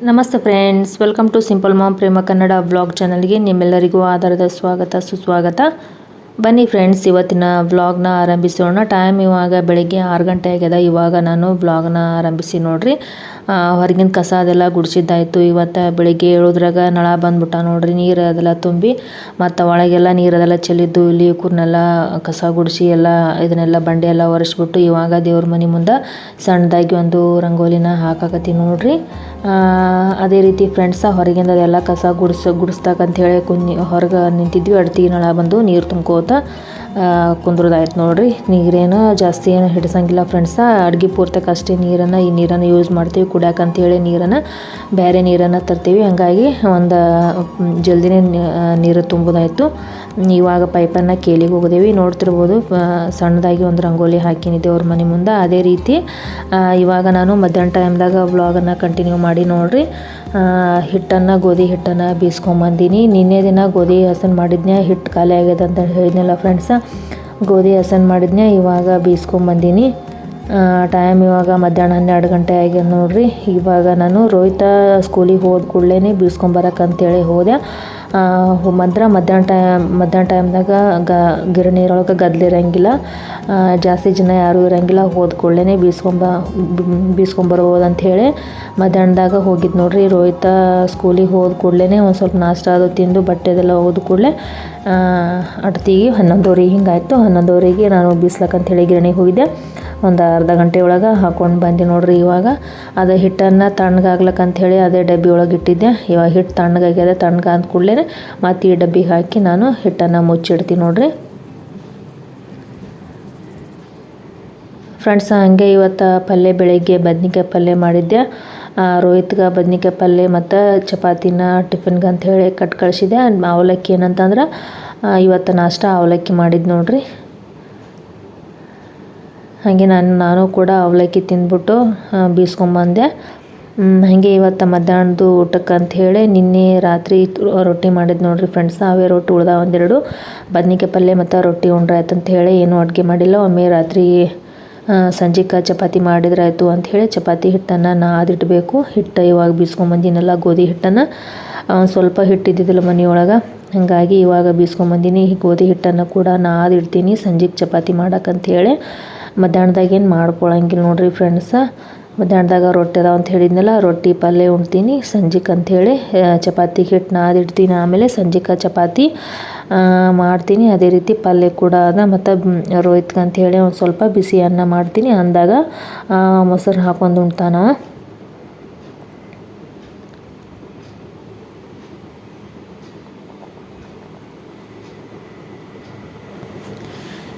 ನಮಸ್ತೆ friends, welcome to simple mom Prema Kannada vlog ಚಾನಲ್ಗೆ ನಿಮ್ಮೆಲ್ಲರಿಗೂ ಆಧಾರದ ಸ್ವಾಗತ ಸುಸ್ವಾಗತ. ಬನ್ನಿ ಫ್ರೆಂಡ್ಸ್, ಇವತ್ತಿನ ವ್ಲಾಗ್ನ ಆರಂಭಿಸೋಣ. ಟೈಮ್ ಇವಾಗ ಬೆಳಗ್ಗೆ 6 ಗಂಟೆ ಆಗ್ಯದ. ಇವಾಗ ನಾನು ವ್ಲಾಗ್ನ ಆರಂಭಿಸಿ ನೋಡ್ರಿ. ಹೊರಗಿನ ಕಸ ಅದೆಲ್ಲ ಗುಡಿಸಿದ್ದಾಯಿತು. ಇವತ್ತು ಬೆಳಗ್ಗೆ ಏಳೋದ್ರಾಗ ನಳ ಬಂದ್ಬಿಟ್ಟ ನೋಡ್ರಿ, ನೀರು ಅದೆಲ್ಲ ತುಂಬಿ ಮತ್ತು ಒಳಗೆಲ್ಲ ನೀರು ಅದೆಲ್ಲ ಚೆಲ್ಲಿದ್ದು. ಇಲ್ಲಿ ಕೂರ್ನೆಲ್ಲ ಕಸ ಗುಡಿಸಿ ಎಲ್ಲ ಇದನ್ನೆಲ್ಲ ಬಂಡೆ ಎಲ್ಲ ಒರೆಸ್ಬಿಟ್ಟು ಇವಾಗ ದೇವ್ರ ಮನೆ ಮುಂದೆ ಸಣ್ಣದಾಗಿ ಒಂದು ರಂಗೋಲಿನ ಹಾಕಾಕತ್ತೀನಿ ನೋಡ್ರಿ. ಅದೇ ರೀತಿ ಫ್ರೆಂಡ್ಸ ಹೊರಗಿಂದ ಅದೆಲ್ಲ ಕಸ ಗುಡಿಸ್ದಾಕಂಥೇಳಿ ಹೊರಗೆ ನಿಂತಿದ್ವಿ. ಅಡ್ತಿ ನಳ ಬಂದು ನೀರು ತುಂಬ್ಕೋತ ಕುಂದ್ರದಾಯ್ತು ನೋಡ್ರಿ. ನೀರೇನು ಜಾಸ್ತಿ ಏನು ಹಿಡಿಸಂಗಿಲ್ಲ ಫ್ರೆಂಡ್ಸ, ಅಡ್ಗೆ ಪೂರ್ತಕ್ಕೆ ಅಷ್ಟೇ ಈ ನೀರನ್ನು ಯೂಸ್ ಮಾಡ್ತೀವಿ. ಕುಡಿಯೋಕಂತೇಳಿ ನೀರನ್ನು ಬೇರೆ ನೀರನ್ನು ತರ್ತೀವಿ. ಹಾಗಾಗಿ ಒಂದು ಜಲ್ದಿನೇ ನೀರು ತುಂಬೋದಾಯಿತು. ಇವಾಗ ಪೈಪನ್ನು ಕೇಲಿಗೆ ಹೋಗಿದ್ದೀವಿ. ನೋಡ್ತಿರ್ಬೋದು ಸಣ್ಣದಾಗಿ ಒಂದು ರಂಗೋಲಿ ಹಾಕಿನಿ ದೇವ್ರ ಮನೆ ಮುಂದೆ. ಅದೇ ರೀತಿ ಇವಾಗ ನಾನು ಮಧ್ಯಾಹ್ನ ಟೈಮ್ದಾಗ ವ್ಲಾಗನ್ನು ಕಂಟಿನ್ಯೂ ಮಾಡಿ ನೋಡ್ರಿ. ಗೋಧಿ ಹಿಟ್ಟನ್ನು ಬೀಸ್ಕೊಂಬಂದೀನಿ. ನಿನ್ನೆ ದಿನ ಗೋಧಿ ಹಸನ್ ಮಾಡಿದ್ನ್ಯಾ, ಹಿಟ್ಟು ಖಾಲಿ ಆಗ್ಯದ ಅಂತ ಹೇಳಿದ್ನಲ್ಲ ಫ್ರೆಂಡ್ಸ. ಗೋಧಿ ಹಸನ್ ಮಾಡಿದ್ನ್ಯಾ, ಇವಾಗ ಬೀಸ್ಕೊಂಬಂದೀನಿ. ಟೈಮ್ ಇವಾಗ ಮಧ್ಯಾಹ್ನ 12 ಗಂಟೆ ಆಗ್ಯದ ನೋಡ್ರಿ. ಇವಾಗ ನಾನು ರೋಹಿತ ಸ್ಕೂಲಿಗೆ ಹೋದ ಕೂಡಲೇ ಬೀಸ್ಕೊಂಬರಕ್ಕಂತೇಳಿ ಹೋದೆ. ಮಧ್ಯಾಹ್ನ ಟೈಮ್ದಾಗ ಗಿರಣಿರೊಳಗೆ ಗದ್ದಲಿರಂಗಿಲ್ಲ, ಜಾಸ್ತಿ ಜನ ಯಾರೂ ಇರಂಗಿಲ್ಲ. ಹೋದ ಕೂಡಲೇ ಬೀಸ್ಕೊಂಬರ್ಬೋದು ಅಂಥೇಳಿ ಮಧ್ಯಾಹ್ನದಾಗ ಹೋಗಿದ್ದು ನೋಡ್ರಿ. ರೋಹಿತ ಸ್ಕೂಲಿಗೆ ಹೋದ ಕೂಡಲೇ ಒಂದು ಸ್ವಲ್ಪ ನಾಷ್ಟ ಅದು ತಿಂದು ಬಟ್ಟೆ ಅದೆಲ್ಲ ಹೋದ ಕೂಡಲೇ ಅಡ್ತಿಗೆ 11:00 ಹಿಂಗಾಯ್ತು. 11:00ಗೆ ನಾನು ಬೀಸ್ಲಕ್ಕಂಥೇಳಿ ಗಿರಣಿಗೆ ಹೋಗಿದ್ದೆ. ಒಂದು ಅರ್ಧ ಗಂಟೆ ಒಳಗೆ ಹಾಕ್ಕೊಂಡು ಬಂದೆ ನೋಡ್ರಿ. ಇವಾಗ ಅದು ಹಿಟ್ಟನ್ನು ತಣ್ಣಗಾಗ್ಲಕ್ಕಂಥೇಳಿ ಅದೇ ಡಬ್ಬಿ ಒಳಗೆ ಇಟ್ಟಿದ್ದೆ. ಇವಾಗ ಹಿಟ್ಟು ತಣ್ಣಗಾಗ್ಯದ. ತಣ್ಣಗಾದ ಕೂಡಲೇ ಮತ್ತು ಈ ಡಬ್ಬಿಗೆ ಹಾಕಿ ನಾನು ಹಿಟ್ಟನ್ನು ಮುಚ್ಚಿಡ್ತೀನಿ ನೋಡ್ರಿ. ಫ್ರೆಂಡ್ಸ್, ಹಂಗೆ ಇವತ್ತು ಪಲ್ಯ ಬೆಳಗ್ಗೆ ಬದ್ನಿಕಾಯಿ ಪಲ್ಯ ಮಾಡಿದ್ದೆ. ರೋಹಿತ್ಗೆ ಬದ್ನಿಕಾಯಿ ಪಲ್ಯ ಮತ್ತು ಚಪಾತಿನ ಟಿಫಿನ್ಗೆ ಅಂಥೇಳಿ ಕಟ್ ಕಳಿಸಿದೆ. ಅವಲಕ್ಕಿ ಏನಂತಂದ್ರೆ ಇವತ್ತು ನಾಷ್ಟ ಅವಲಕ್ಕಿ ಮಾಡಿದ್ದು ನೋಡ್ರಿ. ಹಾಗೆ ನಾನು ಕೂಡ ಅವಲಕ್ಕಿ ತಿಂದ್ಬಿಟ್ಟು ಬೀಸ್ಕೊಂಬಂದೆ. ಹಾಗೆ ಇವತ್ತು ಮಧ್ಯಾಹ್ನದ ಊಟಕ್ಕೆ ಅಂಥೇಳಿ ನಿನ್ನೆ ರಾತ್ರಿ ರೊಟ್ಟಿ ಮಾಡಿದ್ದು ನೋಡ್ರಿ ಫ್ರೆಂಡ್ಸ್. ಅವೇ ರೊಟ್ಟಿ ಉಳ್ದ ಒಂದೆರಡು. ಬದ್ನಿಕಾಯಿ ಪಲ್ಯ ಮತ್ತು ರೊಟ್ಟಿ ಉಂಡ್ರೆ ಆಯ್ತು ಅಂಥೇಳಿ ಏನೂ ಅಡುಗೆ ಮಾಡಿಲ್ಲ. ಒಮ್ಮೆ ರಾತ್ರಿ ಸಂಜೆಗೆ ಚಪಾತಿ ಮಾಡಿದ್ರಾಯ್ತು ಅಂಥೇಳಿ ಚಪಾತಿ ಹಿಟ್ಟನ್ನು ನಾದಿಡಬೇಕು. ಹಿಟ್ಟು ಇವಾಗ ಬೀಸ್ಕೊಂಬಂದಿನಲ್ಲ ಗೋಧಿ ಹಿಟ್ಟನ್ನು, ಸ್ವಲ್ಪ ಹಿಟ್ಟಿದ್ದಿದ್ದಿಲ್ಲ ಮನೆಯೊಳಗೆ, ಹಾಗಾಗಿ ಇವಾಗ ಬೀಸ್ಕೊಂಬಂದಿನಿ. ಗೋಧಿ ಹಿಟ್ಟನ್ನು ಕೂಡ ನಾದಿಡ್ತೀನಿ ಸಂಜೆಗೆ ಚಪಾತಿ ಮಾಡೋಕ್ಕಂಥೇಳಿ. ಮಧ್ಯಾಹ್ನದಾಗ ಏನು ಮಾಡ್ಕೊಳಂಗಿಲ್ಲ ನೋಡ್ರಿ ಫ್ರೆಂಡ್ಸ. ಮಧ್ಯಾಹ್ನದಾಗ ರೊಟ್ಟಿ ಅದಾವ ಅಂತ ಹೇಳಿದ್ನಲ್ಲ, ರೊಟ್ಟಿ ಪಲ್ಯ ಉಣ್ತೀನಿ ಸಂಜೆಗೆ ಅಂಥೇಳಿ. ಚಪಾತಿ ಹಿಟ್ಟು ನಾದಿಡ್ತೀನಿ, ಆಮೇಲೆ ಸಂಜೆಗೆ ಚಪಾತಿ ಮಾಡ್ತೀನಿ. ಅದೇ ರೀತಿ ಪಲ್ಯ ಕೂಡ ಅದ. ಮತ್ತು ರೋಹಿತ್ಗೆ ಅಂಥೇಳಿ ಒಂದು ಸ್ವಲ್ಪ ಬಿಸಿ ಅನ್ನ ಮಾಡ್ತೀನಿ. ಅಂದಾಗ ಮೊಸರು ಹಾಕೊಂಡು ಉಣ್ತಾನ.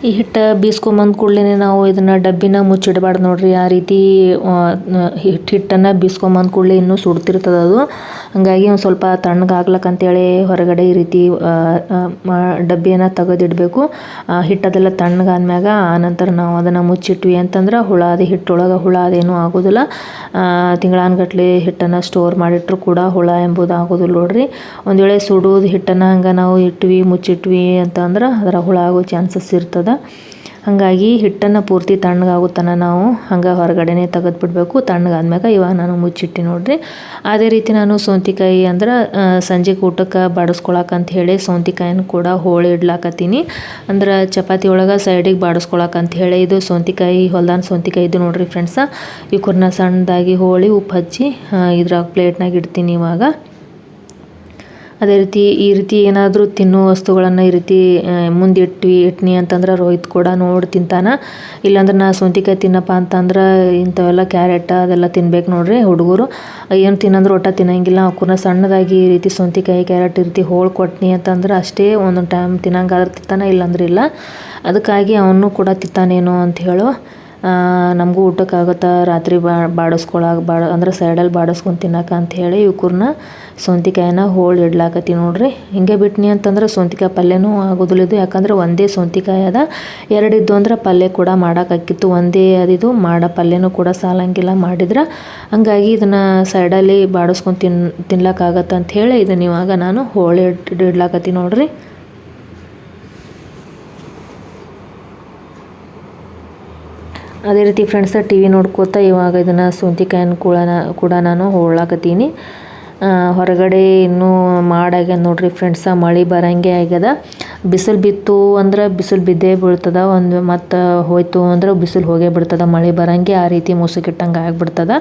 ಈ ಹಿಟ್ಟು ಬೀಸ್ಕೊಂಬಂದು ಕೂಡಲೇ ನಾವು ಇದನ್ನು ಡಬ್ಬಿನ ಮುಚ್ಚಿಡಬಾರ್ದು ನೋಡ್ರಿ. ಆ ರೀತಿ ಹಿಟ್ಟನ್ನು ಬೀಸ್ಕೊಂಬಂದು ಕೂಡಲೇ ಇನ್ನೂ ಸುಡ್ತಿರ್ತದೆ ಅದು. ಹಾಗಾಗಿ ಒಂದು ಸ್ವಲ್ಪ ತಣ್ಣಗಾಗ್ಲಕ್ಕಂತೇಳಿ ಹೊರಗಡೆ ಈ ರೀತಿ ಡಬ್ಬಿಯನ್ನು ತೆಗೆದಿಡಬೇಕು. ಹಿಟ್ಟದೆಲ್ಲ ತಣ್ಣಗಾದ್ಮ್ಯಾಗ ಆನಂತರ ನಾವು ಅದನ್ನು ಮುಚ್ಚಿಟ್ವಿ ಅಂತಂದ್ರೆ ಹಿಟ್ಟೊಳಗೆ ಹುಳ ಅದೇನೂ ಆಗೋದಿಲ್ಲ. ತಿಂಗಳಾನ್ಗಟ್ಲೆ ಹಿಟ್ಟನ್ನು ಸ್ಟೋರ್ ಮಾಡಿಟ್ರು ಕೂಡ ಹುಳ ಎಂಬುದು ಆಗೋದಿಲ್ಲ ನೋಡ್ರಿ. ಒಂದು ವೇಳೆ ಸುಡೋದು ಹಿಟ್ಟನ್ನು ಹಂಗೆ ನಾವು ಮುಚ್ಚಿಟ್ವಿ ಅಂತಂದ್ರೆ ಅದರ ಹುಳ ಆಗೋ ಚಾನ್ಸಸ್ ಇರ್ತದೆ. ಹಾಗಾಗಿ ಹಿಟ್ಟನ್ನು ಪೂರ್ತಿ ತಣ್ಣಗಾಗುತ್ತಾನ ನಾವು ಹಂಗೆ ಹೊರಗಡೆನೇ ತೆಗೆದುಬಿಡ್ಬೇಕು. ತಣ್ಣಗಾದ್ಮ್ಯಾಗ ಇವಾಗ ನಾನು ಮುಚ್ಚಿಟ್ಟು ನೋಡ್ರಿ. ಅದೇ ರೀತಿ ನಾನು ಸೌಂತಿಕಾಯಿ ಅಂದ್ರೆ ಸಂಜೆಗೆ ಊಟಕ್ಕೆ ಬಾಡಿಸ್ಕೊಳಕ್ಕಂತ ಹೇಳಿ ಸೌಂತಿಕಾಯಿನ ಕೂಡ ಹೋಳಿ ಇಡ್ಲಾಕತ್ತೀನಿ. ಅಂದ್ರೆ ಚಪಾತಿ ಒಳಗೆ ಸೈಡಿಗೆ ಬಾಡಿಸ್ಕೊಳಕ್ಕಂತ ಹೇಳಿ ಇದು ಸೌಂತಿಕಾಯಿ, ಹೊಲ್ದಾನ ಸೌಂತಿಕಾಯಿ ಇದು ನೋಡ್ರಿ ಫ್ರೆಂಡ್ಸ. ಇವ್ರನ್ನ ಸಣ್ಣದಾಗಿ ಹೋಳಿ ಉಪ್ಪು ಹಚ್ಚಿ ಇದ್ರಾಗ ಪ್ಲೇಟ್ನಾಗ ಇಡ್ತೀನಿ ಇವಾಗ. ಅದೇ ರೀತಿ ಈ ರೀತಿ ಏನಾದರೂ ತಿನ್ನೋ ವಸ್ತುಗಳನ್ನು ಈ ರೀತಿ ಇಟ್ನಿ ಅಂತಂದ್ರೆ ರೋಹಿತ್ ಕೂಡ ನೋಡಿ ತಿಂತಾನ. ಇಲ್ಲಾಂದ್ರೆ ನಾ ಸೌಂತಿಕಾಯಿ ತಿನ್ನಪ್ಪ ಅಂತಂದ್ರೆ ಇಂಥವೆಲ್ಲ ಕ್ಯಾರೆಟ್ ಅದೆಲ್ಲ ತಿನ್ಬೇಕು ನೋಡ್ರಿ. ಹುಡುಗರು ಏನು ತಿನ್ನಂದ್ರೆ ಒಟ್ಟ ತಿನ್ನಂಗಿಲ್ಲ. ಅವ್ರನ್ನ ಸಣ್ಣದಾಗಿ ಈ ರೀತಿ ಸೌಂತಿಕಾಯಿ ಕ್ಯಾರೆಟ್ ಈ ರೀತಿ ಹೋಳಿ ಕೊಟ್ನಿ ಅಂತಂದ್ರೆ ಅಷ್ಟೇ ಒಂದೊಂದು ಟೈಮ್ ತಿನ್ನಂಗಾದ್ರೆ ತಿಂತಾನ, ಇಲ್ಲಾಂದ್ರೆ ಇಲ್ಲ. ಅದಕ್ಕಾಗಿ ಅವನು ಕೂಡ ತಿಂತಾನೇನೋ ಅಂತ ಹೇಳೋ. ನಮಗೂ ಊಟಕ್ಕಾಗುತ್ತಾ ರಾತ್ರಿ ಅಂದ್ರೆ ಸೈಡಲ್ಲಿ ಬಾಡಿಸ್ಕೊಂಡು ತಿನ್ನಕ ಅಂಥೇಳಿ ಇವ್ರನ್ನ ಸೌಂತಿಕಾಯಿನ ಹೋಳಿ ಇಡ್ಲಾಕತ್ತಿ ನೋಡ್ರಿ. ಹಿಂಗೆ ಬಿಟ್ನಿ ಅಂತಂದ್ರೆ ಸೌಂತಿಕಾಯಿ ಪಲ್ಯನೂ ಆಗೋದಿಲ್ಲ ಇದು. ಯಾಕಂದ್ರೆ ಒಂದೇ ಸೌಂತಿಕಾಯಿ ಅದ, ಎರಡಿದ್ದು ಅಂದ್ರೆ ಪಲ್ಯ ಕೂಡ ಮಾಡೋಕ್ಕಾಕಿತ್ತು. ಒಂದೇ ಅದಿದು ಮಾಡೋ ಪಲ್ಯನೂ ಕೂಡ ಸಾಲಂಗಿಲ್ಲ ಮಾಡಿದ್ರೆ. ಹಂಗಾಗಿ ಇದನ್ನು ಸೈಡಲ್ಲಿ ಬಾಡಿಸ್ಕೊಂಡು ತಿನ್ಲಕ್ಕಾಗತ್ತೆ ಅಂಥೇಳಿ ಇದನ್ನು ಇವಾಗ ನಾನು ಹೋಳಿ ಇಡ್ಲಾಕತ್ತಿ ನೋಡ್ರಿ. ಅದೇ ರೀತಿ ಫ್ರೆಂಡ್ಸ ಟಿ ವಿ ನೋಡ್ಕೋತಾ ಇವಾಗ ಇದನ್ನು ಸೌಂತಿಕಾಯನ್ನು ಕೂಡ ನಾನು ಹೋಗ್ಲಾಕತ್ತೀನಿ. ಹೊರಗಡೆ ಇನ್ನೂ ಮಾಡಾಗ್ಯದ ನೋಡ್ರಿ ಫ್ರೆಂಡ್ಸ, ಮಳೆ ಬರಂಗೆ ಆಗ್ಯದ. ಬಿಸಿಲು ಬಿತ್ತು ಅಂದ್ರೆ ಬಿಸಿಲು ಬಿದ್ದೇ ಬೀಳ್ತದ, ಒಂದು ಮತ್ತು ಹೋಯ್ತು ಅಂದ್ರೆ ಬಿಸಿಲು ಹೋಗೇ ಬಿಡ್ತದ. ಮಳೆ ಬರಂಗೆ ಆ ರೀತಿ ಮುಸುಕಿಟ್ಟಂಗೆ ಆಗಿಬಿಡ್ತದ.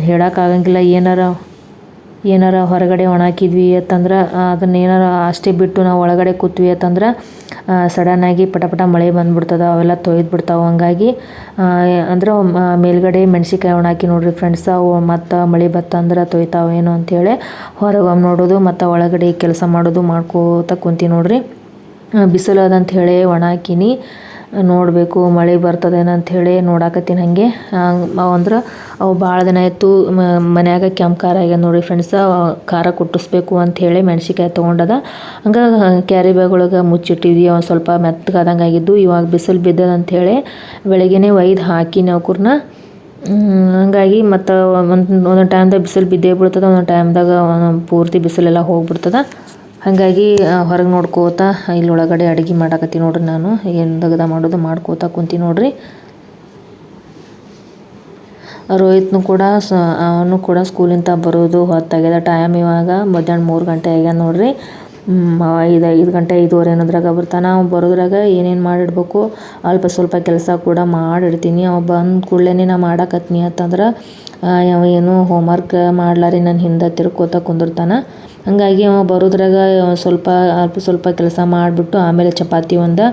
ಹೇಳೋಕ್ಕಾಗಂಗಿಲ್ಲ. ಏನಾರ ಹೊರಗಡೆ ಒಣಾಕಿದ್ವಿ ಅಂತಂದ್ರೆ ಅದನ್ನ ಏನಾರ ಅಷ್ಟೇ ಬಿಟ್ಟು ನಾವು ಒಳಗಡೆ ಕೂತ್ವಿ ಅಂತಂದ್ರೆ ಸಡನ್ನಾಗಿ ಪಟ ಮಳೆ ಬಂದುಬಿಡ್ತದ, ಅವೆಲ್ಲ ತೊಯ್ದು ಬಿಡ್ತಾವೆ. ಹಂಗಾಗಿ ಅಂದ್ರೆ ಮೇಲ್ಗಡೆ ಮೆಣಸಿನ್ಕಾಯಿ ಒಣಾಕಿ ನೋಡ್ರಿ ಫ್ರೆಂಡ್ಸ, ಅವು ಮತ್ತು ಮಳೆ ಬತ್ತಂದ್ರೆ ತೊಯ್ತಾವೇನೋ ಅಂಥೇಳಿ ಹೊರಗೆ ನೋಡೋದು ಮತ್ತು ಒಳಗಡೆ ಕೆಲಸ ಮಾಡೋದು ಮಾಡ್ಕೋತ ಕುಂತಿ ನೋಡ್ರಿ. ಬಿಸಿಲು ಅದಂತ ಹೇಳಿ ಒಣಾಕಿನಿ, ನೋಡಬೇಕು ಮಳೆ ಬರ್ತದೇನೋ ಅಂಥೇಳಿ ನೋಡಾಕತ್ತೀನಿ. ಹಾಗೆ ಅಂದ್ರೆ ಅವು ಭಾಳ ದಿನ ಆಯಿತು ಮನ್ಯಾಗ ಕೆಂಪು ಖಾರ ಆಗ್ಯದ ನೋಡಿರಿ ಫ್ರೆಂಡ್ಸ. ಖಾರ ಕುಟ್ಟಿಸ್ಬೇಕು ಅಂಥೇಳಿ ಮೆಣಸಿನ್ಕಾಯಿ ತೊಗೊಂಡದ. ಹಂಗೆ ಕ್ಯಾರಿ ಬ್ಯಾಗ್ ಒಳಗೆ ಮುಚ್ಚಿಟ್ಟಿದ್ವಿ. ಒಂದು ಸ್ವಲ್ಪ ಮೆತ್ತಗಾದಂಗೆ ಆಗಿದ್ದು. ಇವಾಗ ಬಿಸಿಲು ಬಿದ್ದದ ಅಂಥೇಳಿ ಬೆಳಗ್ಗೆನೇ ಒಯ್ದು ಹಾಕಿನಿ ಅವಕೂರ್ನ. ಹಂಗಾಗಿ ಮತ್ತು ಒಂದೊಂದು ಟೈಮ್ದಾಗ ಬಿಸಿಲು ಬಿದ್ದೇ ಬಿಡ್ತದ, ಒಂದೊಂದು ಟೈಮ್ದಾಗ ಪೂರ್ತಿ ಬಿಸಿಲೆಲ್ಲ ಹೋಗ್ಬಿಡ್ತದ. ಹಾಗಾಗಿ ಹೊರಗೆ ನೋಡ್ಕೋತ ಇಲ್ಲಿ ಒಳಗಡೆ ಅಡುಗೆ ಮಾಡಾಕತ್ತೀನಿ ನೋಡ್ರಿ. ನಾನು ಏನು ದಗದ ಮಾಡೋದು ಮಾಡ್ಕೋತ ಕುಂತೀನಿ ನೋಡ್ರಿ. ರೋಹಿತ್ನು ಕೂಡ ಅವನು ಕೂಡ ಸ್ಕೂಲಿಂದ ಬರೋದು ಹೊತ್ತಾಗ್ಯದ. ಟೈಮ್ ಇವಾಗ ಮಧ್ಯಾಹ್ನ 3 ಗಂಟೆ ಆಗ್ಯದ ನೋಡ್ರಿ. 5 ಗಂಟೆ 5:15 ಅನ್ನೋದ್ರಾಗ ಬರ್ತಾನೆ. ಅವ್ನು ಬರೋದ್ರಾಗ ಏನೇನು ಮಾಡಿಡ್ಬೇಕು ಅಲ್ಪ ಸ್ವಲ್ಪ ಕೆಲಸ ಕೂಡ ಮಾಡಿಡ್ತೀನಿ. ಅವ ಬಂದ ಕೂಡಲೇ ನಾ ಮಾಡಾಕತ್ನಿ ಅಂತಂದ್ರೆ ಅವ ಏನು ಹೋಮ್ವರ್ಕ್ ಮಾಡ್ಲಾರಿ ನನ್ನ ಹಿಂದೆ ತಿರ್ಕೋತ ಕುಂದಿರ್ತಾನೆ. ಹಂಗಾಗಿ ಅವ ಬರೋದ್ರಾಗ ಅಲ್ಪ ಸ್ವಲ್ಪ ಕೆಲಸ ಮಾಡಿಬಿಟ್ಟು ಆಮೇಲೆ ಚಪಾತಿ ಒಂದು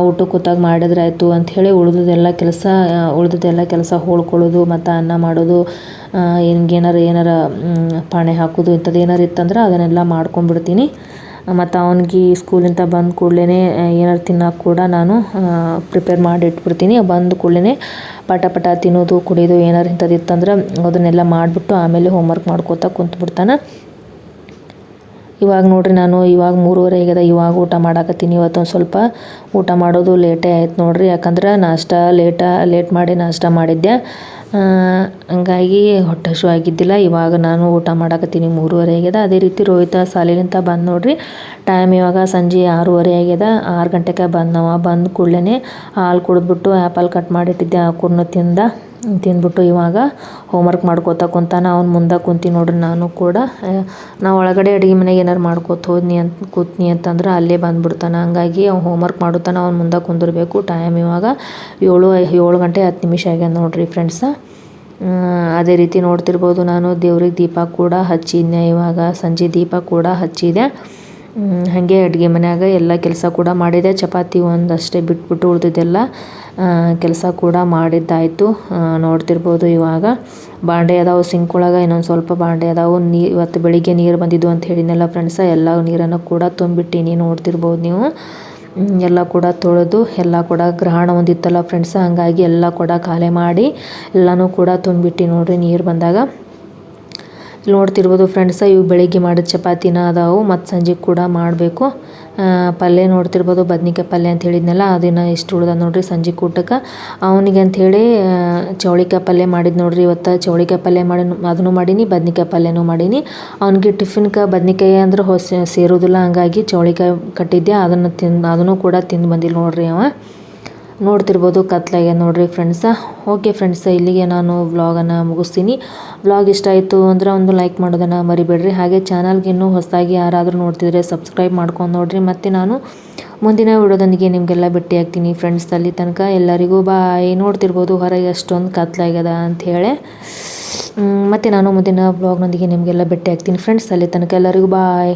ಊಟಕ್ಕೆ ಕೂತಾಗ ಮಾಡಿದ್ರೆ ಆಯಿತು ಅಂಥೇಳಿ ಉಳಿದದೆಲ್ಲ ಕೆಲಸ ಹೋಳ್ಕೊಳ್ಳೋದು ಮತ್ತು ಅನ್ನ ಮಾಡೋದು, ಏನಾರ ಪಾಣೆ ಹಾಕೋದು ಇಂಥದ್ದು ಏನಾರು ಇತ್ತಂದ್ರೆ ಅದನ್ನೆಲ್ಲ ಮಾಡ್ಕೊಂಡ್ಬಿಡ್ತೀನಿ. ಮತ್ತು ಅವನಿಗೆ ಸ್ಕೂಲಿಂದ ಬಂದ ಕೂಡಲೇ ಏನಾರು ತಿನ್ನೋಕೆ ಕೂಡ ನಾನು ಪ್ರಿಪೇರ್ ಮಾಡಿ ಇಟ್ಬಿಡ್ತೀನಿ. ಬಂದ ಕೂಡಲೇ ಪಟ ತಿನ್ನೋದು ಕುಡಿಯೋದು ಏನಾರು ಇಂಥದ್ದು ಇತ್ತಂದ್ರೆ ಅದನ್ನೆಲ್ಲ ಮಾಡಿಬಿಟ್ಟು ಆಮೇಲೆ ಹೋಮ್ವರ್ಕ್ ಮಾಡ್ಕೋತಾ ಕುಂತ್ಬಿಡ್ತಾನೆ. ಇವಾಗ ನೋಡ್ರಿ ನಾನು ಇವಾಗ 3:30 ಆಗ್ಯದ. ಇವಾಗ ಊಟ ಮಾಡಾಕತ್ತೀನಿ. ಇವತ್ತೊಂದು ಸ್ವಲ್ಪ ಊಟ ಮಾಡೋದು ಲೇಟೇ ಆಯ್ತು ನೋಡ್ರಿ. ಯಾಕಂದ್ರೆ ಲೇಟ್ ಮಾಡಿ ನಾಷ್ಟ ಮಾಡಿದ್ದೆ. ಹಂಗಾಗಿ ಹೊಟ್ಟೆ ಹಸಿವು ಆಗಿದ್ದಿಲ್ಲ. ಇವಾಗ ನಾನು ಊಟ ಮಾಡಾಕತ್ತೀನಿ. 3:30 ಆಗ್ಯದ. ಅದೇ ರೀತಿ ರೋಹಿತ ಶಾಲೆಲಿಂದ ಬಂದು ನೋಡ್ರಿ. ಟೈಮ್ ಇವಾಗ ಸಂಜೆ 6:30 ಆಗ್ಯದ. 6 ಗಂಟೆಗೆ ಬಂದ ಕೂಡಲೇ ಹಾಲು ಕುಡಿದ್ಬಿಟ್ಟು ಆ್ಯಪಲ್ ಕಟ್ ಮಾಡಿಟ್ಟಿದ್ದೆ ಆ ಕೂರ್ನ ತಿಂದ್ಬಿಟ್ಟು ಇವಾಗ ಹೋಮ್ವರ್ಕ್ ಮಾಡ್ಕೋತಾ ಕುಂತಾನ. ಅವ್ನು ಮುಂದೆ ಕುಂತೀನಿ ನೋಡ್ರಿ. ನಾನು ಕೂಡ ನಾವು ಒಳಗಡೆ ಅಡುಗೆ ಮನೆಗೆ ಏನಾರು ಮಾಡ್ಕೋತ ಕೂತ್ನಿ ಅಂತಂದ್ರೆ ಅಲ್ಲೇ ಬಂದುಬಿಡ್ತಾನೆ. ಹಂಗಾಗಿ ಅವ್ನು ಹೋಮ್ವರ್ಕ್ ಮಾಡುತ್ತಾನೆ, ಅವ್ನು ಮುಂದೆ ಕುಂದಿರ್ಬೇಕು. ಟೈಮ್ ಇವಾಗ 7 ಗಂಟೆ 10 ನಿಮಿಷ ಆಗ್ಯದ ನೋಡ್ರಿ ಫ್ರೆಂಡ್ಸ. ಅದೇ ರೀತಿ ನೋಡ್ತಿರ್ಬೋದು, ನಾನು ದೇವ್ರಿಗೆ ದೀಪ ಕೂಡ ಹಚ್ಚಿದ್ನೆ. ಇವಾಗ ಸಂಜೆ ದೀಪ ಕೂಡ ಹಚ್ಚಿದೆ. ಹಾಗೆ ಅಡುಗೆ ಮನ್ಯಾಗ ಎಲ್ಲ ಕೆಲಸ ಕೂಡ ಮಾಡಿದೆ. ಚಪಾತಿ ಒಂದಷ್ಟೇ ಬಿಟ್ಬಿಟ್ಟು ಉಳಿದಿದ್ದೆಲ್ಲ ಕೆಲಸ ಕೂಡ ಮಾಡಿದ್ದಾಯಿತು. ನೋಡ್ತಿರ್ಬೋದು ಇವಾಗ ಬಾಂಡೆ ಅದಾವು ಸಿಂಕ್ ಒಳಗೆ, ಇನ್ನೊಂದು ಸ್ವಲ್ಪ ಬಾಂಡೆ ಅದಾವು. ಇವತ್ತು ಬೆಳಿಗ್ಗೆ ನೀರು ಬಂದಿದ್ದು ಅಂತ ಹೇಳಿದ್ನಲ್ಲ ಫ್ರೆಂಡ್ಸ, ಎಲ್ಲ ನೀರನ್ನು ಕೂಡ ತುಂಬಿಟ್ಟಿನಿ. ನೋಡ್ತಿರ್ಬೋದು ನೀವು. ಎಲ್ಲ ಕೂಡ ತೊಳೆದು ಎಲ್ಲ ಕೂಡ ಗ್ರಹಣ ಒಂದಿತ್ತಲ್ಲ ಫ್ರೆಂಡ್ಸ, ಹಂಗಾಗಿ ಎಲ್ಲ ಕೂಡ ಖಾಲಿ ಮಾಡಿ ಎಲ್ಲನೂ ಕೂಡ ತುಂಬಿಟ್ಟು ನೋಡ್ರಿ ನೀರು ಬಂದಾಗ. ನೋಡ್ತಿರ್ಬೋದು ಫ್ರೆಂಡ್ಸ, ಇವು ಬೆಳಿಗ್ಗೆ ಮಾಡಿದ ಚಪಾತಿನ ಅದಾವು ಮತ್ತು ಸಂಜೆ ಕೂಡ ಮಾಡಬೇಕು. ಪಲ್ಯ ನೋಡ್ತಿರ್ಬೋದು, ಬದ್ನಿಕಾಯಿ ಪಲ್ಯ ಅಂತ ಹೇಳಿದ್ನಲ್ಲ, ಅದನ್ನು ಎಷ್ಟು ಉಳ್ದ ನೋಡ್ರಿ ಸಂಜೆ ಕೂಟಕ್ಕೆ. ಅವನಿಗೆ ಅಂಥೇಳಿ ಚೌಳಿಕಾಯಿ ಪಲ್ಯ ಮಾಡಿದ್ದು ನೋಡ್ರಿ. ಇವತ್ತು ಚೌಳಿಕಾಯಿ ಪಲ್ಯ ಅದನ್ನು ಮಾಡೀನಿ, ಬದ್ನಿಕಾಯಿ ಪಲ್ಯನೂ ಮಾಡೀನಿ. ಅವನಿಗೆ ಟಿಫಿನ್ಗೆ ಬದ್ನಿಕಾಯಿ ಅಂದ್ರೆ ಸೇರೋದಿಲ್ಲ, ಹಂಗಾಗಿ ಚೌಳಿಕಾಯಿ ಕಟ್ಟಿದ್ದೆ. ಅದನ್ನು ಕೂಡ ತಿಂದು ಬಂದಿಲ್ಲ ನೋಡ್ರಿ ಅವ. ನೋಡ್ತಿರ್ಬೋದು ಕತ್ಲಾಗೆ ನೋಡ್ರಿ ಫ್ರೆಂಡ್ಸ. ಓಕೆ ಫ್ರೆಂಡ್ಸ, ಇಲ್ಲಿಗೆ ನಾನು ವ್ಲಾಗನ್ನು ಮುಗಿಸ್ತೀನಿ. ವ್ಲಾಗ್ ಇಷ್ಟ ಆಯಿತು ಅಂದ್ರೆ ಒಂದು ಲೈಕ್ ಮಾಡೋದನ್ನು ಮರಿಬೇಡ್ರಿ. ಹಾಗೆ ಚಾನಲ್ಗೆ ಇನ್ನೂ ಹೊಸದಾಗಿ ಯಾರಾದರೂ ನೋಡ್ತಿದ್ರೆ ಸಬ್ಸ್ಕ್ರೈಬ್ ಮಾಡ್ಕೊಂಡು ನೋಡಿರಿ. ಮತ್ತು ನಾನು ಮುಂದಿನ ವಿಡಿಯೋದೊಂದಿಗೆ ನಿಮಗೆಲ್ಲ ಭೇಟಿ ಆಗ್ತೀನಿ ಫ್ರೆಂಡ್ಸ್. ಅಲ್ಲಿ ತನಕ ಎಲ್ಲರಿಗೂ ಬಾಯ್. ನೋಡ್ತಿರ್ಬೋದು ಹೊರಗೆ ಅಷ್ಟೊಂದು ಕತ್ಲಾಗ್ಯದ ಅಂಥೇಳಿ. ಮತ್ತು ನಾನು ಮುಂದಿನ ವ್ಲಾಗ್ನೊಂದಿಗೆ ನಿಮಗೆಲ್ಲ ಭೇಟಿ ಆಗ್ತೀನಿ ಫ್ರೆಂಡ್ಸ್. ಅಲ್ಲಿ ತನಕ ಎಲ್ಲರಿಗೂ ಬಾಯ್.